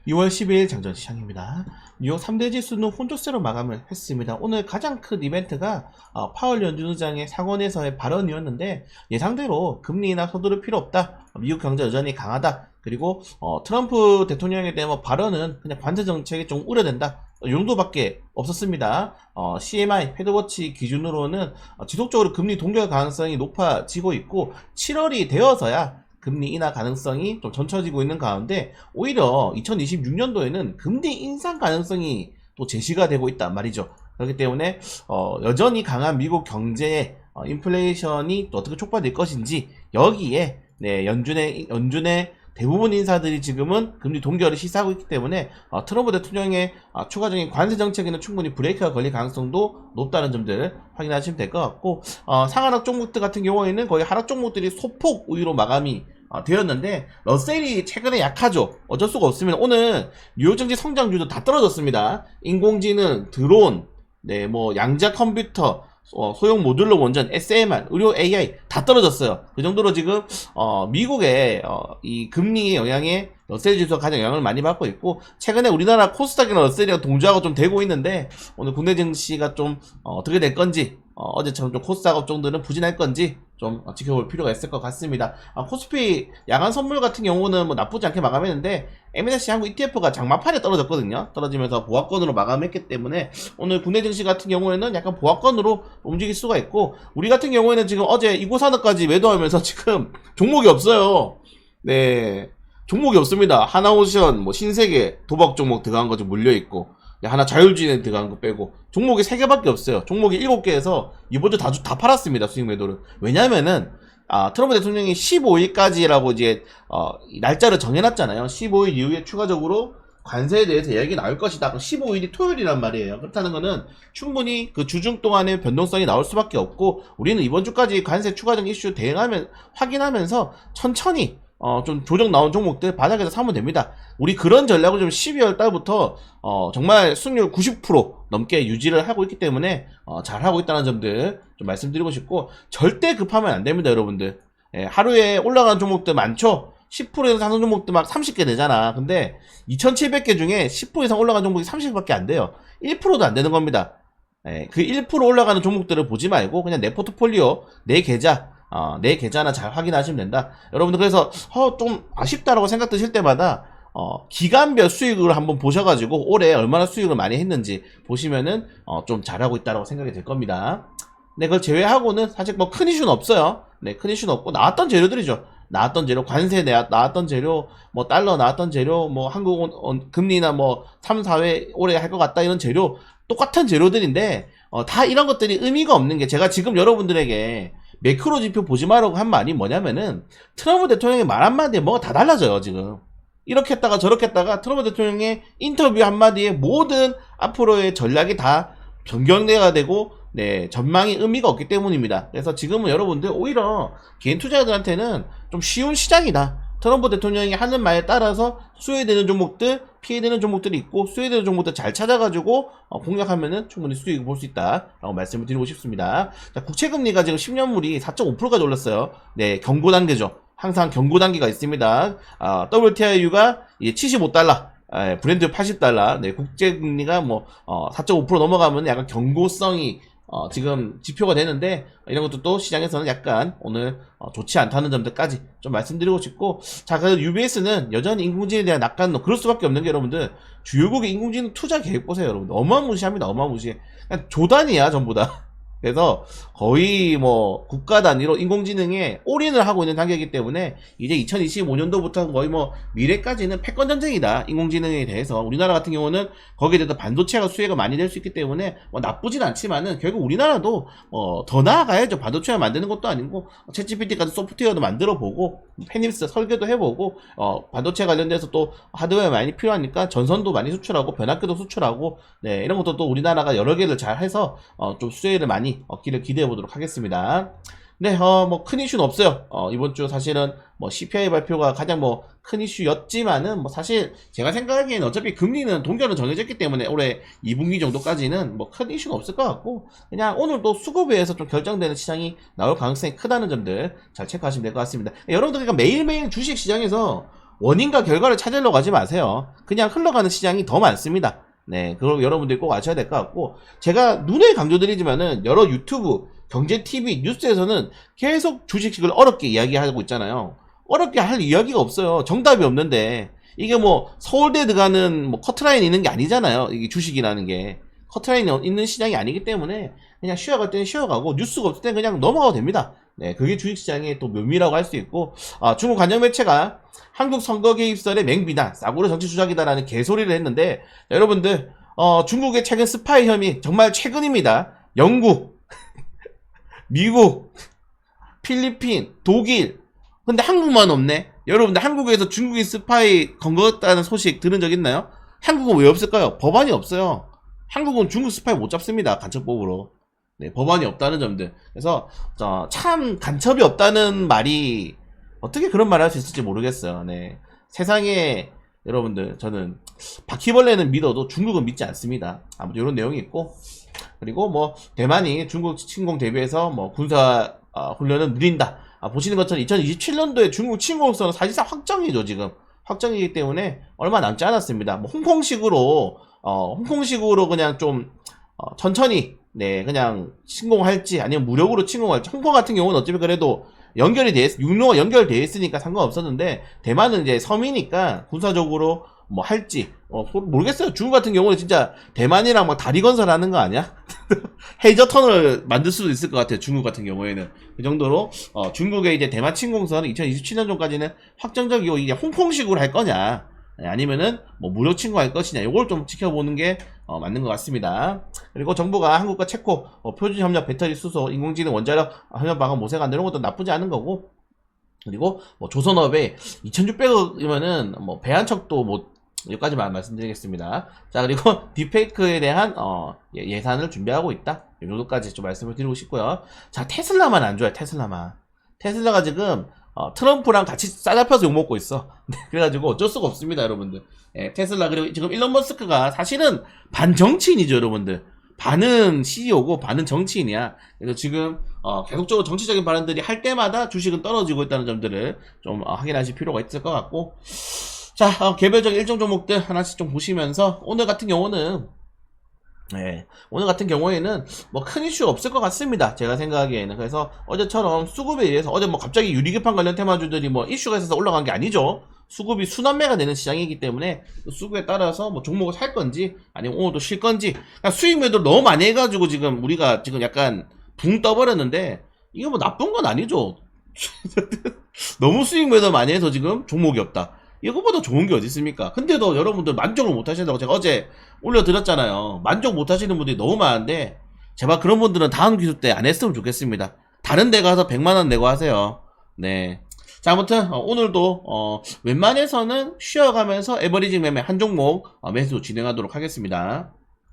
2월 12일 장전 시장입니다. 뉴욕 3대 지수는 혼조세로 마감을 했습니다. 오늘 가장 큰 이벤트가 파월 연준의장의 상원에서의 발언이었는데 예상대로 금리나 서두를 필요 없다. 미국 경제 여전히 강하다. 그리고 트럼프 대통령에 대한 발언은 그냥 관세 정책이 좀 우려된다. 이 정도밖에 없었습니다. CMI, 패드워치 기준으로는 지속적으로 금리 동결 가능성이 높아지고 있고 7월이 되어서야 금리 인하 가능성이 좀 전쳐지고 있는 가운데 오히려 2026년도에는 금리 인상 가능성이 또 제시가 되고 있단 말이죠. 그렇기 때문에 여전히 강한 미국 경제의 인플레이션이 또 어떻게 촉발될 것인지 여기에 연준의 대부분 인사들이 지금은 금리 동결을 시사하고 있기 때문에 트럼프 대통령의 추가적인 관세 정책에는 충분히 브레이크가 걸릴 가능성도 높다는 점들 확인하시면 될 것 같고 상한학 종목들 같은 경우에는 거의 하락 종목들이 소폭 우위로 마감이 되었는데 러셀이 최근에 약하죠. 어쩔 수가 없으면 오늘 뉴욕 증시 성장주도 다 떨어졌습니다. 인공지능, 드론, 뭐 양자 컴퓨터, 소형 모듈러 원전, SMR, 의료 AI 다 떨어졌어요. 그 정도로 지금 미국의 이 금리의 영향에 러셀 지수가 가장 영향을 많이 받고 있고 최근에 우리나라 코스닥이나 러셀이랑 동조하고 좀 되고 있는데 오늘 국내 증시가 좀 어떻게 될 건지 어제처럼 좀 코스닥 업종들은 부진할 건지 좀 지켜볼 필요가 있을 것 같습니다. 코스피 야간 선물 같은 경우는 뭐 나쁘지 않게 마감했는데 M&S 한국 ETF가 장마판에 떨어졌거든요. 떨어지면서 보합권으로 마감했기 때문에 오늘 국내 증시 같은 경우에는 약간 보합권으로 움직일 수가 있고 우리 같은 경우에는 지금 어제 이고산업까지 매도하면서 지금 종목이 없어요. 종목이 없습니다. 하나오션, 뭐 신세계 도박 종목 들어간 거 좀 물려있고 하나 자율주행 들어간 거 빼고 종목이 3개밖에 없어요. 종목이 7개에서 이번 주 다 팔았습니다. 수익 매도를. 왜냐면은 트럼프 대통령이 15일까지라고 이제 날짜를 정해놨잖아요. 15일 이후에 추가적으로 관세에 대해서 이야기 나올 것이다. 15일이 토요일이란 말이에요. 그렇다는 거는 충분히 그 주중 동안의 변동성이 나올 수밖에 없고 우리는 이번 주까지 관세 추가적 이슈 확인하면서 천천히 좀 조정 나온 종목들 바닥에서 사면 됩니다. 우리 그런 전략을 좀 12월 달부터 정말 수익률 90% 넘게 유지를 하고 있기 때문에 잘 하고 있다는 점들 좀 말씀드리고 싶고 절대 급하면 안 됩니다, 여러분들. 하루에 올라가는 종목들 많죠? 10%에서 상승 종목들 막 30개 되잖아. 근데 2,700개 중에 10% 이상 올라간 종목이 30개밖에 안 돼요. 1%도 안 되는 겁니다. 그 1% 올라가는 종목들을 보지 말고 그냥 내 포트폴리오, 내 계좌나 잘 확인하시면 된다. 여러분들 그래서 좀 아쉽다라고 생각 드실 때마다 기간별 수익을 한번 보셔가지고 올해 얼마나 수익을 많이 했는지 보시면은 좀 잘하고 있다라고 생각이 될 겁니다. 그걸 제외하고는 사실 뭐 큰 이슈는 없어요. 큰 이슈는 없고 나왔던 재료들이죠. 나왔던 재료, 관세 나왔던 재료, 뭐 달러 나왔던 재료, 뭐 한국 금리나 뭐 3, 4회 올해 할 것 같다 이런 재료 똑같은 재료들인데 다 이런 것들이 의미가 없는 게 제가 지금 여러분들에게 매크로 지표 보지 말라고 한 말이 뭐냐면은 트럼프 대통령의 말 한마디에 뭐가 다 달라져요. 지금 이렇게 했다가 저렇게 했다가 트럼프 대통령의 인터뷰 한마디에 모든 앞으로의 전략이 다 변경돼야 되고 전망이 의미가 없기 때문입니다. 그래서 지금은 여러분들 오히려 개인 투자자들한테는 좀 쉬운 시장이다. 트럼프 대통령이 하는 말에 따라서 수혜되는 종목들, 피해되는 종목들이 있고 수혜되는 종목들 잘 찾아가지고 공략하면은 충분히 수익을 볼 수 있다라고 말씀을 드리고 싶습니다. 자, 국채금리가 지금 10년물이 4.5%까지 올랐어요. 경고 단계죠. 항상 경고 단계가 있습니다. WTIU가 75달러, 브랜드 80달러, 국제금리가 뭐 4.5% 넘어가면 약간 경고성이 지금 지표가 되는데 이런 것도 또 시장에서는 약간 오늘 좋지 않다는 점들까지 좀 말씀드리고 싶고 자, 그래서 UBS는 여전히 인공지능에 대한 낙관론 그럴 수밖에 없는 게 여러분들 주요국의 인공지능 투자 계획 보세요. 여러분들 어마무시합니다. 어마무시해. 그냥 조단이야 전부 다. 그래서 거의 뭐 국가 단위로 인공지능에 올인을 하고 있는 단계이기 때문에 이제 2025년도부터 거의 뭐 미래까지는 패권 전쟁이다. 인공지능에 대해서 우리나라 같은 경우는 거기에 대해서 반도체가 수혜가 많이 될 수 있기 때문에 뭐 나쁘진 않지만은 결국 우리나라도 더 나아가야죠. 반도체를 만드는 것도 아니고 챗GPT 같은 소프트웨어도 만들어 보고 페님스 설계도 해보고 반도체 관련돼서 또 하드웨어 많이 필요하니까 전선도 많이 수출하고 변압기도 수출하고 이런 것도 또 우리나라가 여러 개를 잘 해서 좀 수혜를 많이 얻기를 기대해 보도록 하겠습니다. 뭐 큰 이슈는 없어요. 이번 주 사실은 뭐 CPI 발표가 가장 뭐 큰 이슈였지만은 뭐 사실 제가 생각하기에는 어차피 금리는 동결은 정해졌기 때문에 올해 2분기 정도까지는 뭐 큰 이슈는 없을 것 같고 그냥 오늘도 수급에서 좀 결정되는 시장이 나올 가능성이 크다는 점들 잘 체크하시면 될 것 같습니다. 여러분들 그러니까 매일매일 주식 시장에서 원인과 결과를 찾으려고 하지 마세요. 그냥 흘러가는 시장이 더 많습니다. 네, 그걸 여러분들이 꼭 아셔야 될 것 같고, 제가 눈에 강조드리지만은 여러 유튜브, 경제 TV, 뉴스에서는 계속 주식식을 어렵게 이야기하고 있잖아요. 어렵게 할 이야기가 없어요. 정답이 없는데. 이게 뭐 서울대 들어가는 뭐 커트라인 있는 게 아니잖아요. 이게 주식이라는 게 커트라인 있는 시장이 아니기 때문에 그냥 쉬어갈 때는 쉬어가고 뉴스가 없을 때는 그냥 넘어가도 됩니다. 네, 그게 주식시장의 또 묘미라고 할 수 있고, 중국 관영 매체가 한국 선거 개입설의 맹비난, 싸구려 정치 주작이다라는 개소리를 했는데, 여러분들 중국의 최근 스파이 혐의 정말 최근입니다. 영국, 미국, 필리핀, 독일, 근데 한국만 없네. 여러분들 한국에서 중국인 스파이 건거했다는 소식 들은 적 있나요? 한국은 왜 없을까요? 법안이 없어요. 한국은 중국 스파이 못 잡습니다. 간첩법으로. 네, 법안이 없다는 점들. 그래서 참 간첩이 없다는 말이 어떻게 그런 말을 할 수 있을지 모르겠어요. 네, 세상에 여러분들 저는 바퀴벌레는 믿어도 중국은 믿지 않습니다. 아무튼 이런 내용이 있고, 그리고 뭐 대만이 중국 침공 대비해서 뭐 군사 훈련을 늘린다. 보시는 것처럼 2027년도에 중국 침공성은 사실상 확정이죠. 지금 확정이기 때문에 얼마 남지 않았습니다. 뭐 홍콩식으로 그냥 좀 천천히, 네, 그냥 침공할지 아니면 무력으로 침공할지. 홍콩 같은 경우는 어차피 그래도 육로가 연결돼 있으니까 상관없었는데, 대만은 이제 섬이니까 군사적으로 뭐 할지 모르겠어요. 중국 같은 경우는 진짜 대만이랑 막 다리 건설하는 거 아니야? 헤이저 터널을 만들 수도 있을 것 같아요. 중국 같은 경우에는 그 정도로 중국의 이제 대만 침공선은 2027년 전까지는 확정적이고, 이제 홍콩식으로 할 거냐 아니면은 뭐 무료 침공할 것이냐, 이걸 좀 지켜보는 게 맞는 것 같습니다. 그리고 정부가 한국과 체코 표준 협력 배터리 수소 인공지능 원자력 협력 방안 모색한 이런 것도 나쁘지 않은 거고, 그리고 뭐 조선업에 2,600억이면은 뭐 배한척도 뭐 여기까지만 말씀드리겠습니다. 자, 그리고 딥페이크에 대한 예산을 준비하고 있다. 이 정도까지 좀 말씀을 드리고 싶고요. 자, 테슬라만 안 좋아요. 테슬라가 지금 트럼프랑 같이 싸잡혀서 욕먹고 있어. 그래가지고 어쩔 수가 없습니다, 여러분들. 예, 테슬라. 그리고 지금 일론 머스크가 사실은 반정치인이죠, 여러분들. 반은 CEO고 반은 정치인이야. 그래서 지금 계속적으로 정치적인 발언들이 할 때마다 주식은 떨어지고 있다는 점들을 좀 확인하실 필요가 있을 것 같고, 자, 개별적인 일정 종목들 하나씩 좀 보시면서, 오늘 같은 경우에는 뭐 큰 이슈 없을 것 같습니다. 제가 생각하기에는. 그래서 어제처럼 수급에 의해서, 어제 뭐 갑자기 유리급판 관련 테마주들이 뭐 이슈가 있어서 올라간 게 아니죠. 수급이 순환매가 되는 시장이기 때문에 수급에 따라서 뭐 종목을 살 건지 아니면 오늘도 쉴 건지, 그러니까 수익 매도를 너무 많이 해가지고 지금 우리가 지금 약간 붕 떠버렸는데, 이게 뭐 나쁜 건 아니죠. 너무 수익 매도 많이 해서 지금 종목이 없다. 이거보다 좋은 게 어디 있습니까? 근데도 여러분들 만족을 못 하신다고 제가 어제 올려드렸잖아요. 만족 못 하시는 분들이 너무 많은데, 제발 그런 분들은 다음 기수 때 안 했으면 좋겠습니다. 다른 데 가서 100만원 내고 하세요. 네. 자, 아무튼 오늘도 웬만해서는 쉬어가면서 에버리징 매매 한 종목 매수 진행하도록 하겠습니다.